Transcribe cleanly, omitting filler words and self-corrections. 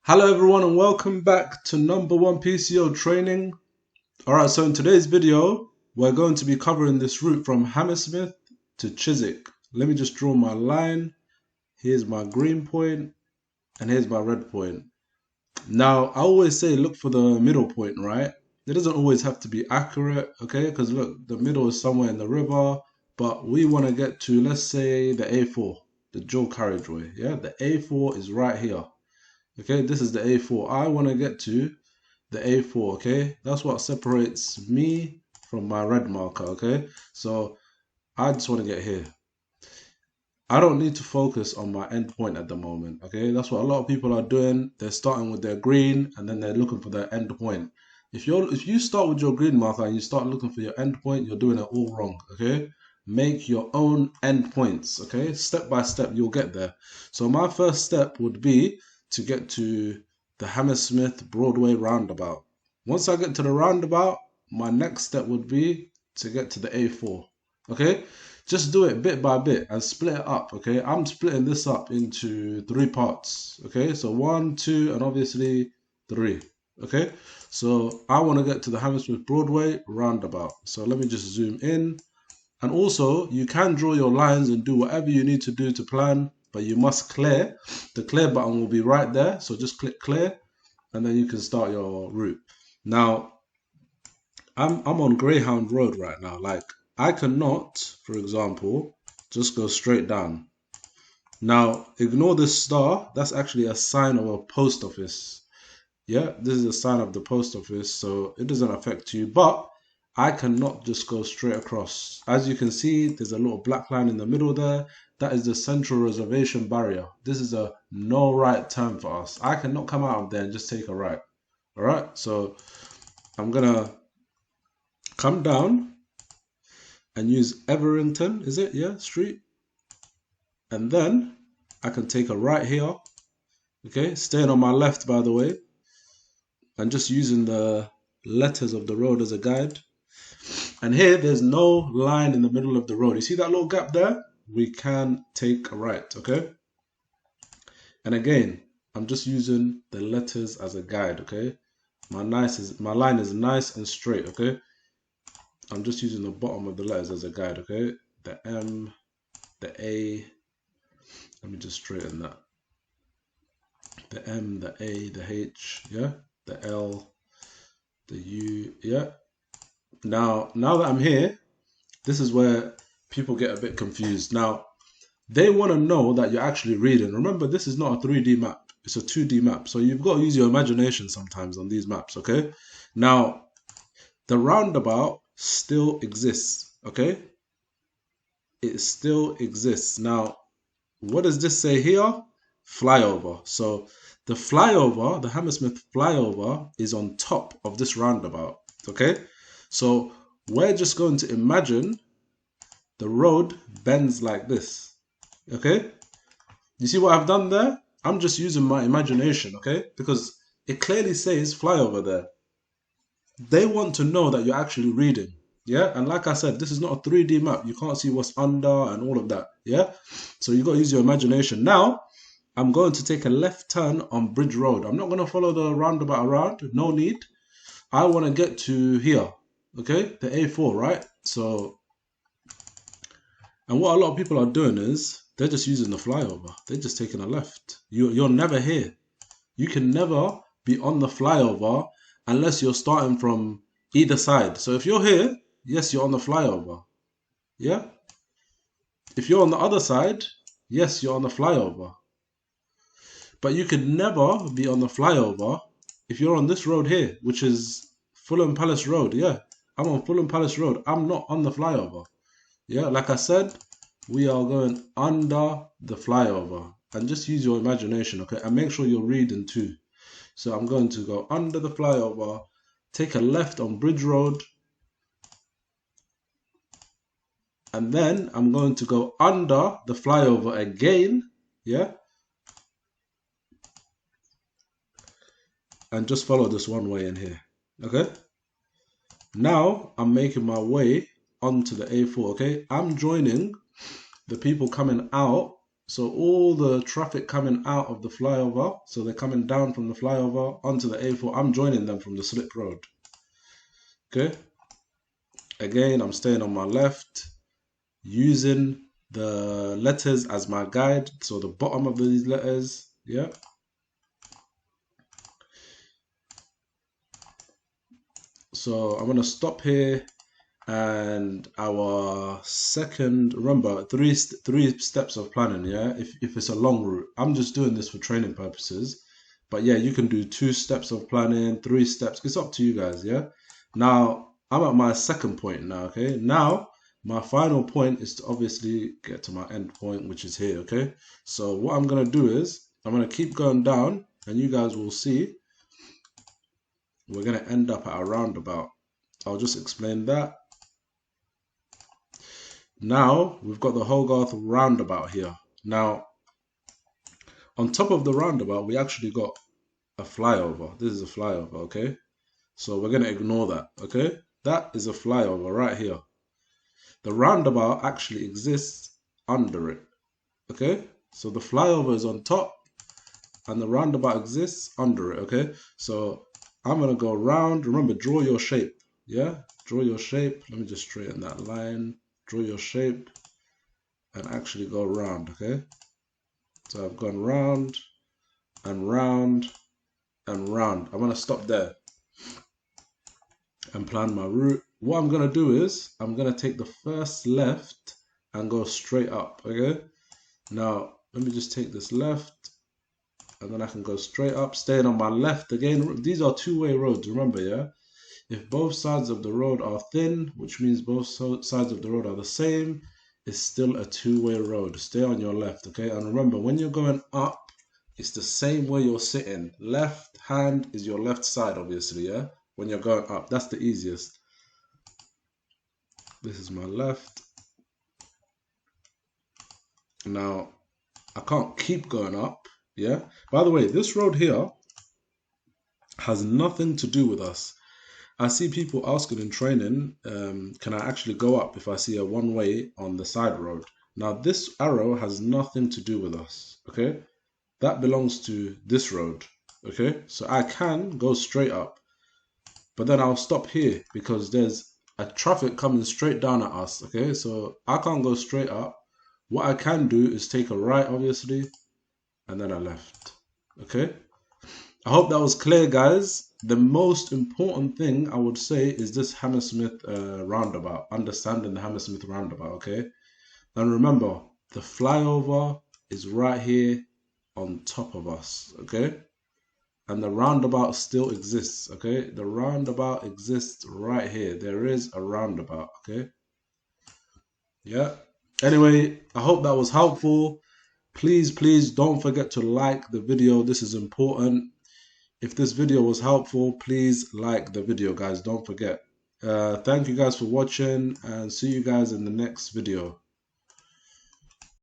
Hello everyone and welcome back to number one PCO training. Alright, so in today's video, we're going to be covering this route from Hammersmith to Chiswick. Let me just draw my line. Here's my green point and here's my red point. Now, I always say look for the middle point, right? It doesn't always have to be accurate, okay? Because look, the middle is somewhere in the river, but we want to get to, let's say, the A4, the dual carriageway, yeah? The A4 is right here. Okay, this is the A4. I want to get to the A4, okay? That's what separates me from my red marker, okay? So I just want to get here. I don't need to focus on my endpoint at the moment, okay? That's what a lot of people are doing. They're starting with their green and then they're looking for their endpoint. If you start with your green marker and you start looking for your endpoint, you're doing it all wrong, okay? Make your own endpoints, okay? Step by step, you'll get there. So my first step would be to get to the Hammersmith Broadway roundabout. Once I get to the roundabout, my next step would be to get to the A4. Okay, just do it bit by bit and split it up. Okay, I'm splitting this up into 3 parts. Okay, so 1, 2, and obviously 3. Okay, so I want to get to the Hammersmith Broadway roundabout. So let me just zoom in. And also, you can draw your lines and do whatever you need to do to plan, but you must clear. The clear button will be right there. So just click clear and then you can start your route. Now, I'm on Greyhound Road right now. Like, I cannot, for example, just go straight down. Now, ignore this star. That's actually a sign of a post office. Yeah, this is a sign of the post office, so it doesn't affect you. But I cannot just go straight across. As you can see, there's a little black line in the middle there. That is the central reservation barrier. This is a no right turn for us. I cannot come out of there and just take a right. All right, so I'm gonna come down and use Everington, is it? Yeah, street. And then I can take a right here. Okay, staying on my left, by the way. And just using the letters of the road as a guide. And here, there's no line in the middle of the road. You see that little gap there? We can take a right, okay? And again, I'm just using the letters as a guide, okay? My line is nice and straight, okay? I'm just using the bottom of the letters as a guide, okay? The M, the A, let me just straighten that. The M, the A, the H, yeah? The L, the U, yeah? Now that I'm here, this is where people get a bit confused. Now, they want to know that you're actually reading. Remember, this is not a 3D map. It's a 2D map. So you've got to use your imagination sometimes on these maps, okay? Now, the roundabout still exists, okay? It still exists. Now, what does this say here? Flyover. So the flyover, the Hammersmith flyover, is on top of this roundabout, okay? So we're just going to imagine the road bends like this, okay? You see what I've done there? I'm just using my imagination, okay? Because it clearly says flyover there. They want to know that you're actually reading, yeah? And like I said, this is not a 3D map. You can't see what's under and all of that, yeah? So you got to use your imagination. Now, I'm going to take a left turn on Bridge Road. I'm not going to follow the roundabout around. No need. I want to get to here, okay? The A4, right? So, and what a lot of people are doing is they're just using the flyover. They're just taking a left. You're never here. You can never be on the flyover unless you're starting from either side. So if you're here, yes, you're on the flyover. Yeah? If you're on the other side, yes, you're on the flyover. But you could never be on the flyover if you're on this road here, which is Fulham Palace Road. Yeah, I'm on Fulham Palace Road. I'm not on the flyover. Yeah, like I said, we are going under the flyover. And just use your imagination, okay? And make sure you're reading too. So I'm going to go under the flyover, take a left on Bridge Road, and then I'm going to go under the flyover again, yeah? And just follow this one way in here, okay? Now I'm making my way onto the A4, okay? I'm joining the people coming out So all the traffic coming out of the flyover, so they're coming down from the flyover onto the A4. I'm joining them from the slip road. Okay. Again, I'm staying on my left, using the letters as my guide. So the bottom of these letters, yeah. So I'm gonna stop here, and our second, remember, three steps of planning, yeah. If it's a long route, I'm just doing this for training purposes, but yeah, you can do 2 steps of planning, 3 steps. It's up to you guys, yeah. Now I'm at my second point now. Okay, now my final point is to obviously get to my end point, which is here. Okay, so what I'm gonna do is I'm gonna keep going down, and you guys will see we're gonna end up at a roundabout. I'll just explain that. Now we've got the Hogarth roundabout here. Now on top of the roundabout, we actually got a flyover. This is a flyover, okay? So we're gonna ignore that, okay? That is a flyover right here. The roundabout actually exists under it, okay? So the flyover is on top and the roundabout exists under it, okay? So I'm gonna go round. Remember, draw your shape, yeah? Draw your shape. Let me just straighten that line. Draw your shape and actually go round, okay? So I've gone round and round and round. I'm gonna stop there and plan my route. What I'm gonna do is I'm gonna take the first left and go straight up, okay? Now let me just take this left, and then I can go straight up, staying on my left again. These are 2-way roads, remember, yeah? If both sides of the road are thin, which means both sides of the road are the same, it's still a 2-way road. Stay on your left, okay? And remember, when you're going up, it's the same way you're sitting. Left hand is your left side, obviously, yeah? When you're going up, that's the easiest. This is my left. Now, I can't keep going up, yeah? By the way, this road here has nothing to do with us. I see people asking in training, can I actually go up if I see a one-way on the side road? Now, this arrow has nothing to do with us, okay? That belongs to this road, okay? So I can go straight up, but then I'll stop here because there's a traffic coming straight down at us, okay? So I can't go straight up. What I can do is take a right, obviously, and then a left, okay? I hope that was clear, guys. The most important thing I would say is this Hammersmith roundabout, understanding the Hammersmith roundabout, okay? And remember, the flyover is right here on top of us, okay? And the roundabout still exists, okay? The roundabout exists right here. There is a roundabout, okay? Yeah. Anyway, I hope that was helpful. Please don't forget to like the video. This is important. If this video was helpful, please like the video, guys. Don't forget. Thank you guys for watching, and see you guys in the next video.